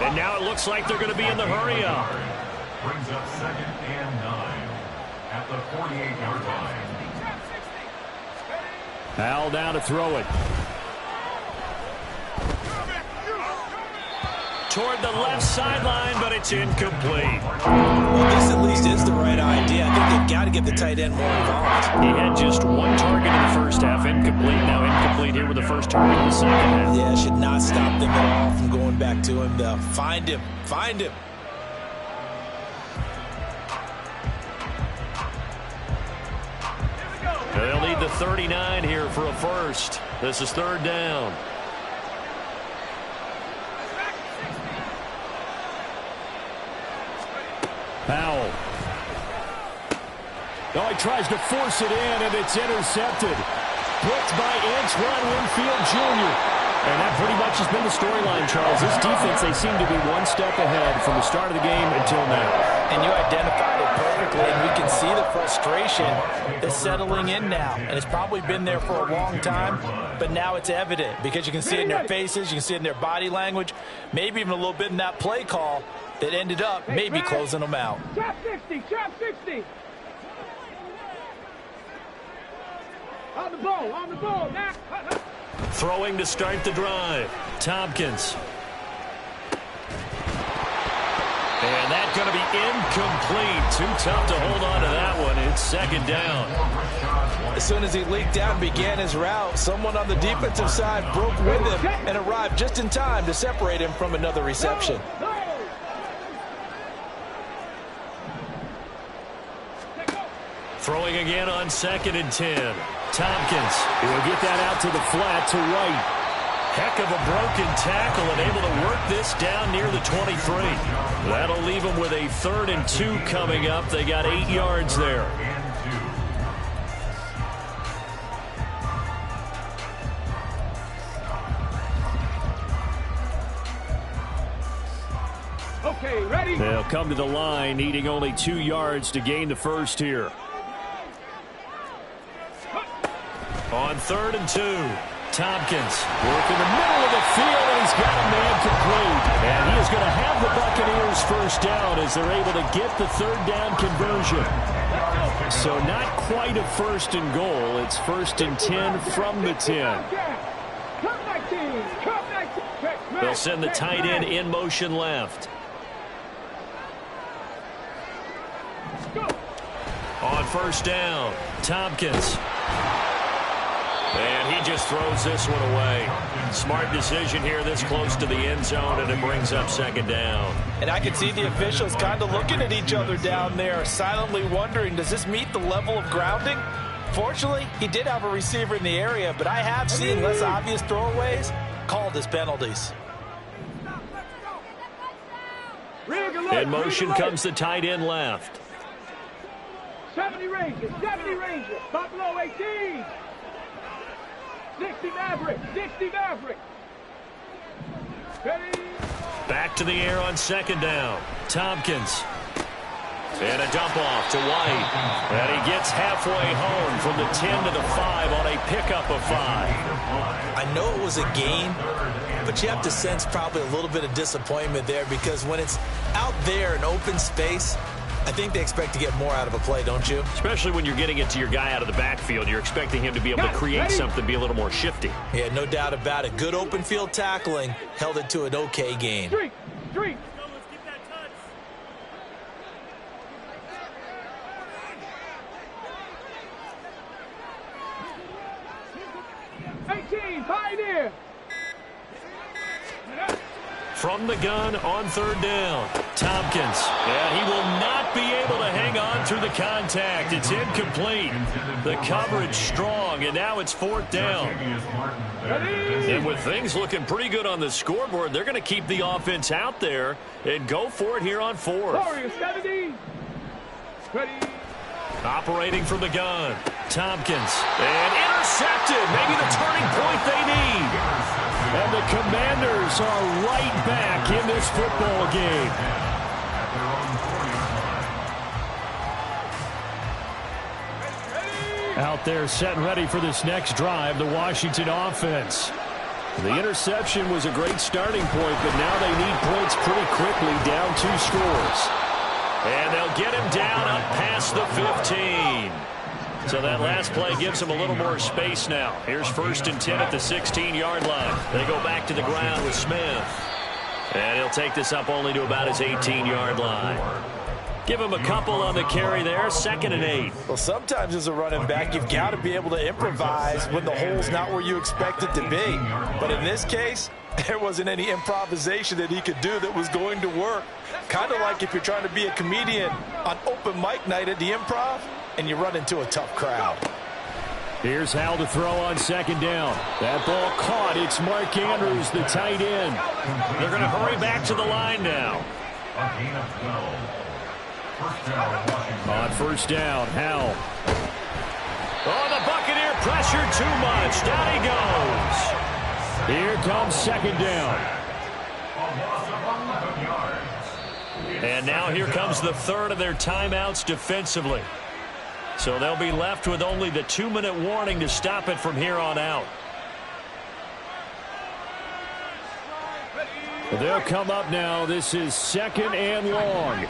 And now it looks like they're going to be in the hurry-up. Brings up 2nd and 9 at the 48-yard line. Al down to throw it. Toward the left sideline, but it's incomplete. Well, this at least is the right idea. I think they've got to get the tight end more involved. He had just 1 target in the first half. Incomplete. Now incomplete here with the first target in the second half. Yeah, should not stop them at all from going back to him. They'll find him. Find him. They'll need the 39 here for a first. This is 3rd down. Powell. Oh, he tries to force it in, and it's intercepted. Picked by Antoine Winfield Jr. And that pretty much has been the storyline, Charles. This defense, they seem to be 1 step ahead from the start of the game until now. And you identified it perfectly, and we can see the frustration is settling in now. And it's probably been there for a long time, but now it's evident because you can see it in their faces, you can see it in their body language, maybe even a little bit in that play call that ended up maybe closing them out. Trap 60. Trap 60. On the ball. On the ball. Now. Throwing to start the drive. Tompkins. And that's going to be incomplete. Too tough to hold on to that one. It's 2nd down. As soon as he leaked out and began his route, someone on the defensive side broke with him and arrived just in time to separate him from another reception. Throwing again on 2nd and 10. Tompkins. He will get that out to the flat to White. Heck of a broken tackle and able to work this down near the 23. That'll leave them with a 3rd and 2 coming up. They got 8 yards there. Okay, ready? They'll come to the line, needing only 2 yards to gain the first here. On 3rd and 2, Tompkins. Work in the middle of the field, and he's got a man complete. And he is going to have the Buccaneers first down as they're able to get the 3rd down conversion. So not quite a 1st and goal. It's 1st and 10 from the 10. They'll send the tight end in motion left. On 1st down, Tompkins. And he just throws this one away. Smart decision here this close to the end zone, and it brings up 2nd down. And I can see the officials kind of looking at each other down there, silently wondering, does this meet the level of grounding? Fortunately, he did have a receiver in the area, but I have seen less obvious throwaways called as penalties. In motion comes the tight end left. 70 Rangers, 70 Rangers, Buffalo 18. Dixie Maverick. Dixie Maverick. Ready? Back to the air on second down. Tompkins. And a dump off to White. And he gets halfway home from the 10 to the 5 on a pickup of 5. I know it was a gain, but you have to sense probably a little bit of disappointment there because when it's out there in open space, I think they expect to get more out of a play, don't you? Especially when you're getting it to your guy out of the backfield. You're expecting him to be able to create something, be a little more shifty. Yeah, no doubt about it. Good open field tackling held it to an okay gain. Street. 18, Pioneer. From the gun on third down. Tompkins. Yeah, he will not be able to hang on through the contact. It's incomplete. The coverage strong, and now it's fourth down. And with things looking pretty good on the scoreboard, they're going to keep the offense out there and go for it here on fourth. Warriors 70. Ready. Operating from the gun. Tompkins. And intercepted. Maybe the turning point they need. And the Commanders are right back in this football game. Out there set and ready for this next drive, the Washington offense. The interception was a great starting point, but now they need points pretty quickly, down 2 scores. And they'll get him down up past the 15. So that last play gives him a little more space now. Here's 1st and 10 at the 16-yard line. They go back to the ground with Smith. And he'll take this up only to about his 18-yard line. Give him a couple on the carry there, 2nd and 8. Well, sometimes as a running back, you've got to be able to improvise when the hole's not where you expect it to be. But in this case, there wasn't any improvisation that he could do that was going to work. Kind of like if you're trying to be a comedian on open mic night at the Improv and you run into a tough crowd. Here's Hal to throw on 2nd down. That ball caught. It's Mark Andrews, the tight end. They're going to hurry back to the line now. On 1st down, Hal. Oh, the Buccaneer pressure too much. Down he goes. Here comes 2nd down. And now here comes the 3rd of their timeouts defensively. So they'll be left with only the 2-minute warning to stop it from here on out. They'll come up now. This is 2nd and long.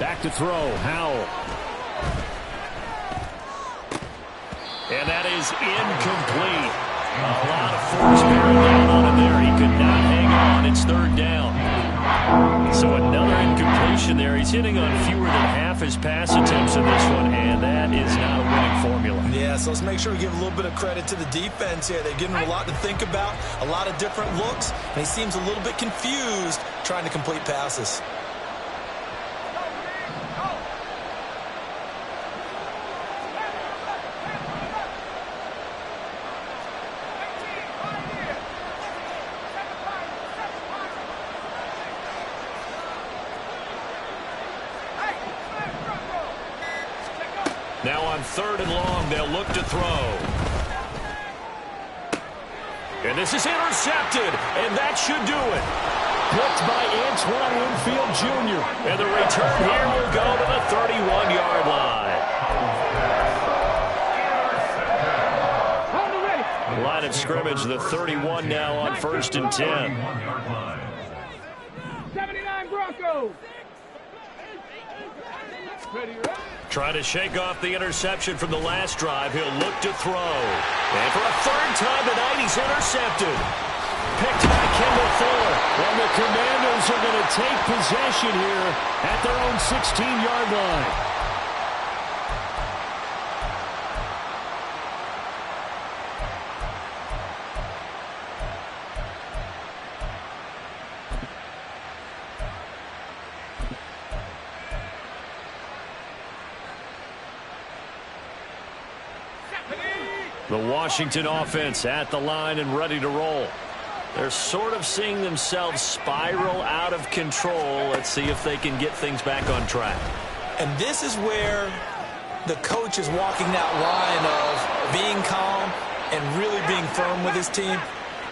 Back to throw, Howell. And that is incomplete. A lot of force bearing down on him there. He could not hang on. It's 3rd down. So another incompletion there. He's hitting on fewer than half his pass attempts in this one, and that is not a winning formula. Yeah, so let's make sure we give a little bit of credit to the defense here. They've given him a lot to think about, a lot of different looks, and he seems a little bit confused trying to complete passes. Now on 3rd and long, they'll look to throw. And this is intercepted, and that should do it. Picked by Antoine Winfield Jr. And the return here will go to the 31-yard line. Line of scrimmage, the 31 now on 1st and 10. 79 Broncos. Ready, ready. Trying to shake off the interception from the last drive. He'll look to throw. And for a 3rd time tonight, he's intercepted. Picked by Kendall Fuller. And the Commanders are going to take possession here at their own 16-yard line. The Washington offense at the line and ready to roll. They're sort of seeing themselves spiral out of control. Let's see if they can get things back on track. And this is where the coach is walking that line of being calm and really being firm with his team.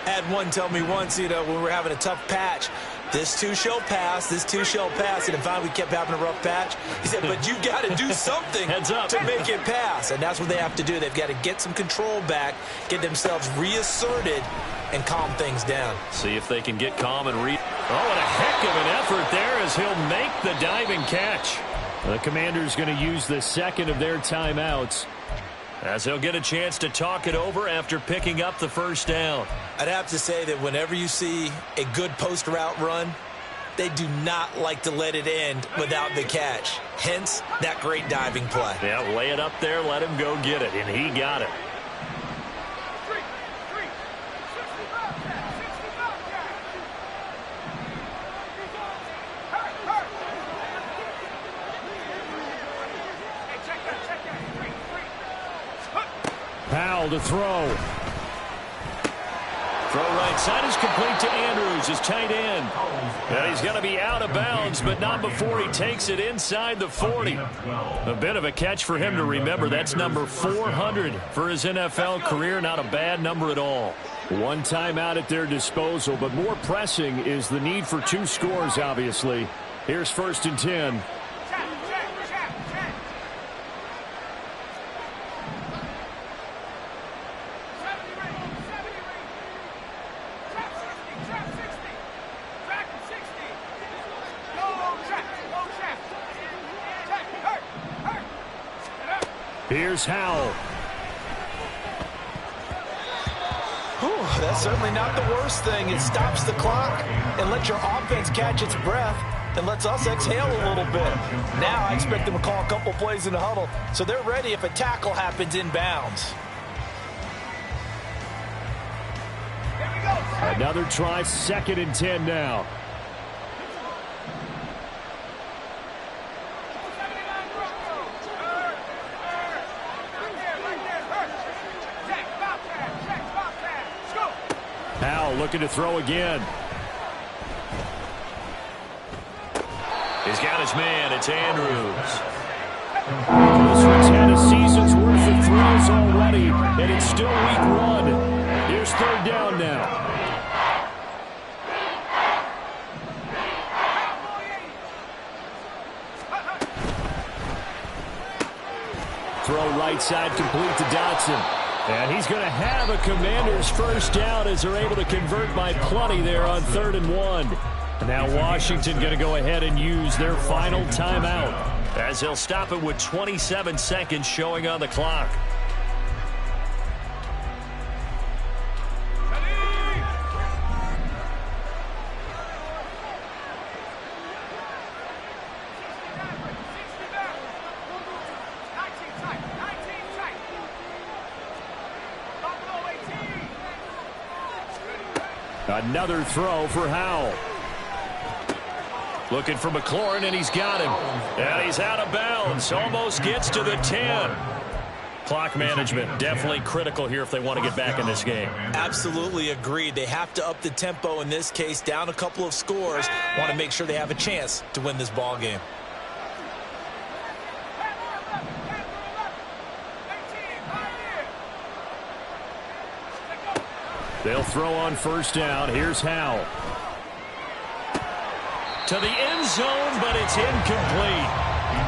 I had one tell me once, when we were having a tough patch, this too shall pass, this too shall pass. And finally we kept having a rough patch. He said, but you got to do something to make it pass. And that's what they have to do. They've got to get some control back, get themselves reasserted, and calm things down. See if they can get calm and and a heck of an effort there as he'll make the diving catch. The Commanders going to use the second of their timeouts, as he'll get a chance to talk it over after picking up the first down. I'd have to say that whenever you see a good post route run, they do not like to let it end without the catch. Hence, that great diving play. Yeah, lay it up there, let him go get it, and he got it. Powell to throw. Throw right side is complete to Andrews, his tight end. And he's going to be out of bounds, but not before he takes it inside the 40. A bit of a catch for him to remember. That's number 400 for his NFL career. Not a bad number at all. One timeout at their disposal, but more pressing is the need for 2 scores, obviously. Here's 1st and 10. Here's Howell. That's certainly not the worst thing. It stops the clock and lets your offense catch its breath and lets us exhale a little bit. Now I expect them to call a couple plays in the huddle so they're ready if a tackle happens inbounds. Another try, 2nd and 10 now. Powell looking to throw again. He's got his man. It's Andrews. This one's had a season's worth of throws already, and it's still week 1. Here's 3rd down now. Throw right side complete to Dotson. And he's going to have a Commanders first down as they're able to convert by plenty there on 3rd and 1. Now Washington going to go ahead and use their final timeout, as he'll stop it with 27 seconds showing on the clock. Another throw for Howell. Looking for McLaurin, and he's got him. And he's out of bounds. Almost gets to the 10. Clock management definitely critical here if they want to get back in this game. Absolutely agreed. They have to up the tempo in this case, down a couple of scores. Want to make sure they have a chance to win this ball game. They'll throw on 1st down. Here's Howell. To the end zone, but it's incomplete.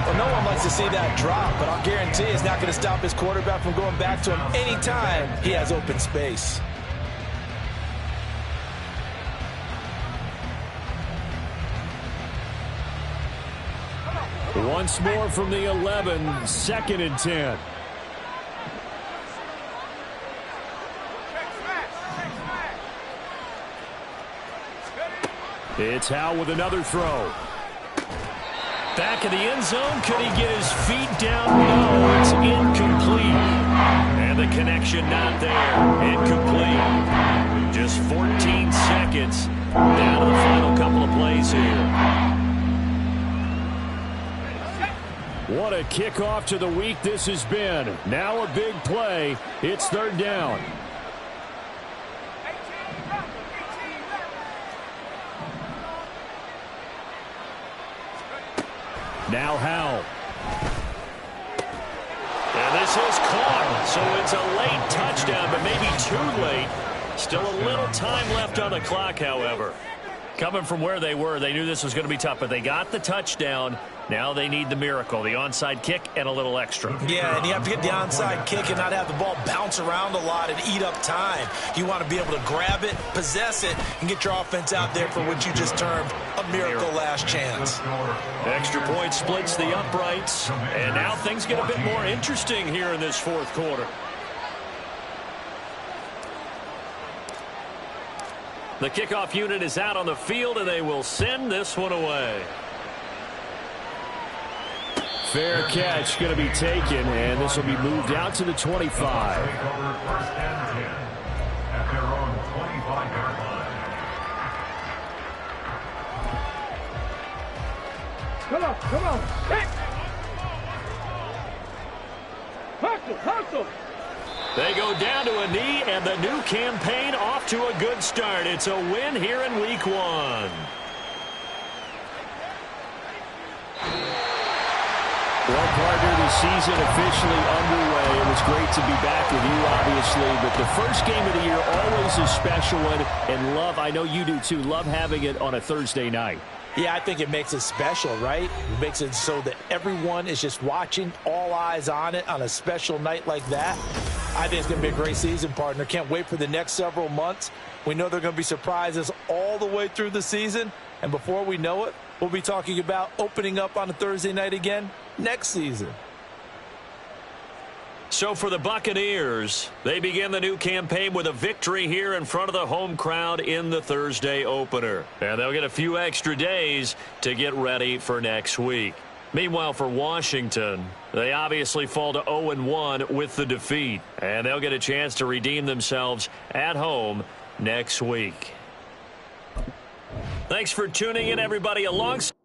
Well, no one likes to see that drop, but I'll guarantee it's not going to stop his quarterback from going back to him anytime he has open space. Once more from the 11, 2nd and 10. It's Howell with another throw. Back in the end zone. Could he get his feet down? No, it's incomplete. And the connection not there. Incomplete. Just 14 seconds down to the final couple of plays here. What a kickoff to the week this has been. Now a big play. It's 3rd down. Now Howell. And this is caught, so it's a late touchdown, but maybe too late. Still a little time left on the clock, however. Coming from where they were, they knew this was going to be tough, but they got the touchdown. Now they need the miracle, the onside kick and a little extra. Yeah, and you have to get the onside kick and not have the ball bounce around a lot and eat up time. You want to be able to grab it, possess it, and get your offense out there for what you just termed a miracle last chance. Extra point splits the uprights, and now things get a bit more interesting here in this fourth quarter. The kickoff unit is out on the field, and they will send this one away. Fair catch going to be taken, and this will be moved out to the 25. Take over first and 10 at their own 25-yard line. Come on. Hey. Hustle. They go down to a knee, and the new campaign off to a good start. It's a win here in week 1. Well, partner, the season officially underway. It was great to be back with you, obviously, but the first game of the year always a special one, and love, I know you do too, love having it on a Thursday night. Yeah, I think it makes it special, right? It makes it so that everyone is just watching, all eyes on it on a special night like that. I think it's going to be a great season, partner. Can't wait for the next several months. We know there are going to be surprises all the way through the season, and before we know it, we'll be talking about opening up on a Thursday night again next season. So for the Buccaneers, they begin the new campaign with a victory here in front of the home crowd in the Thursday opener. And they'll get a few extra days to get ready for next week. Meanwhile, for Washington, they obviously fall to 0-1 with the defeat. And they'll get a chance to redeem themselves at home next week. Thanks for tuning in, everybody. Alongside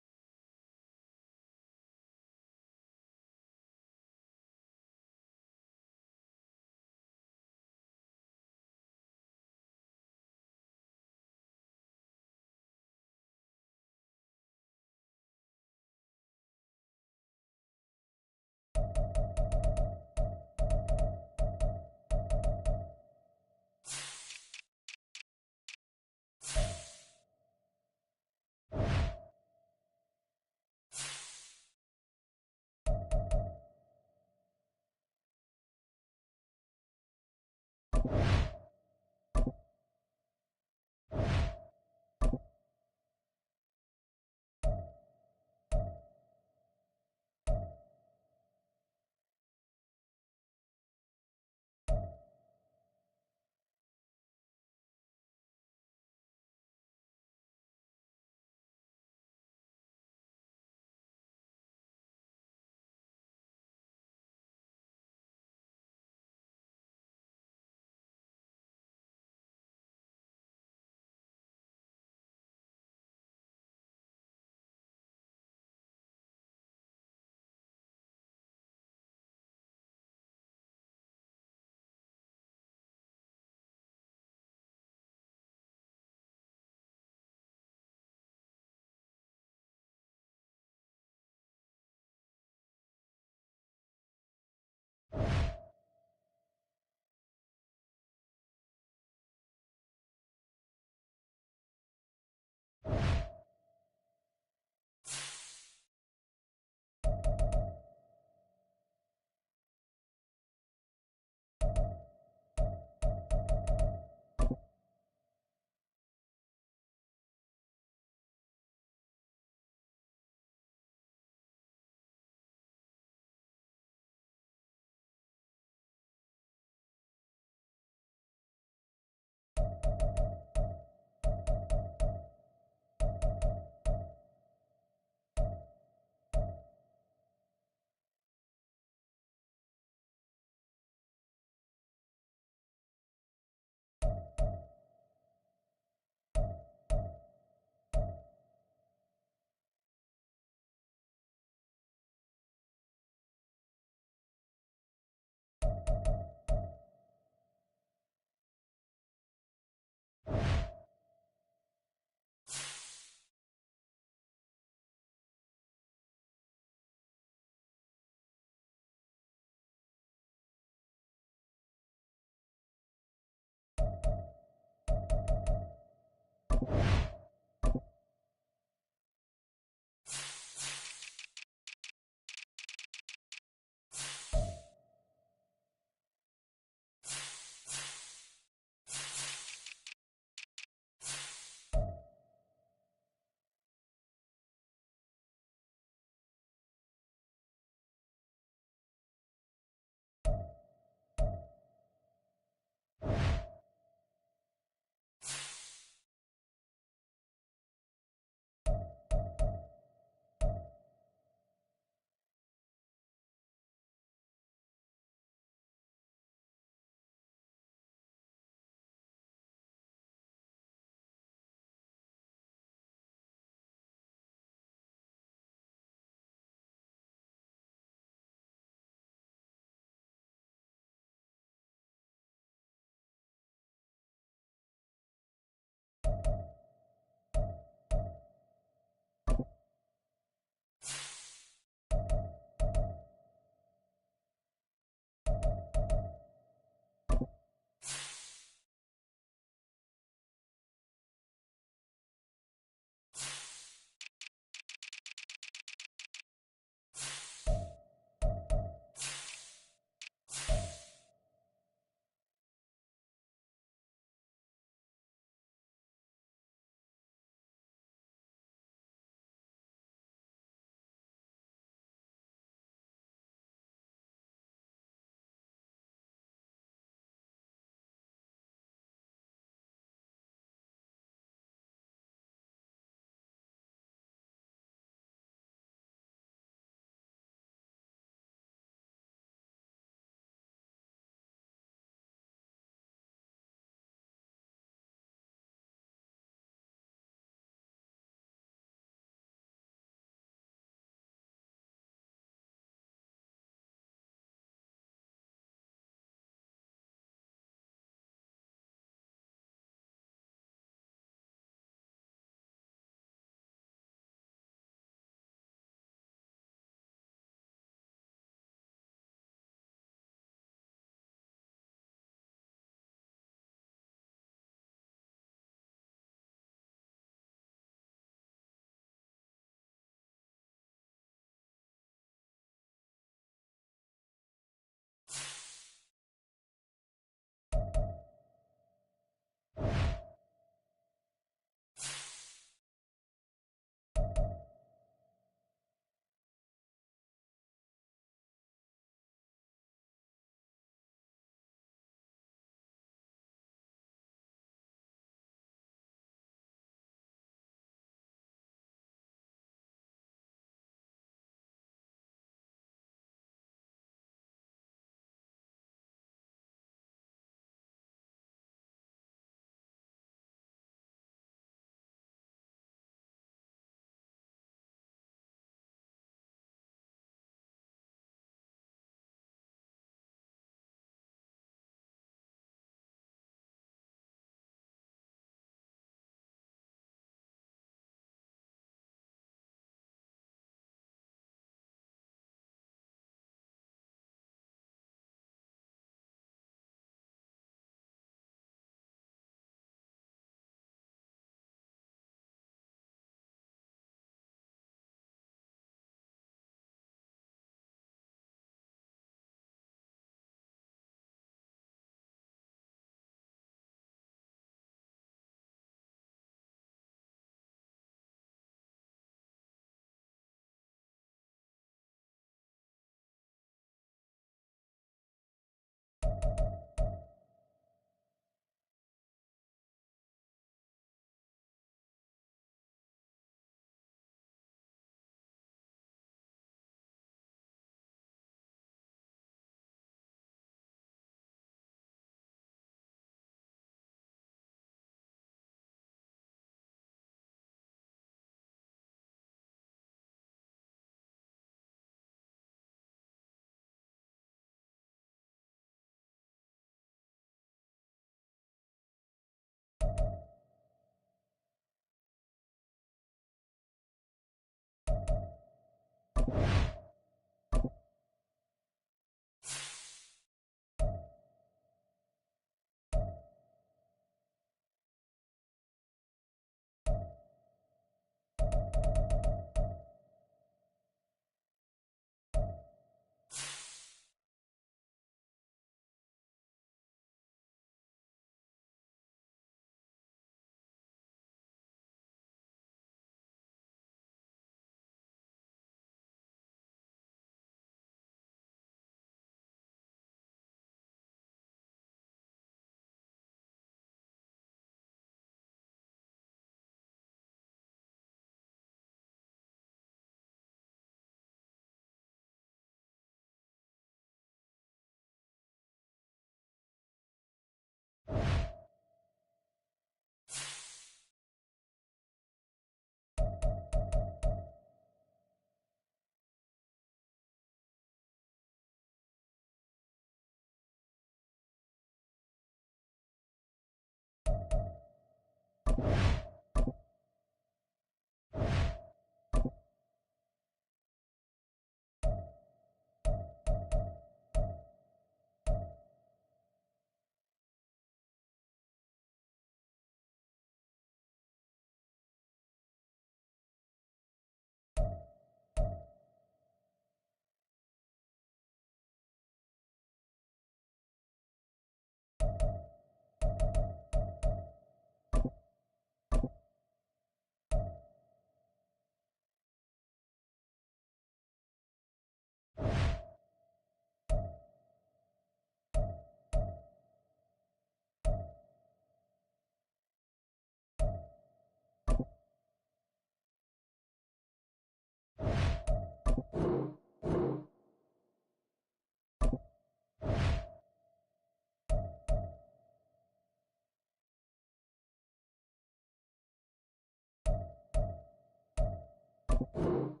Right.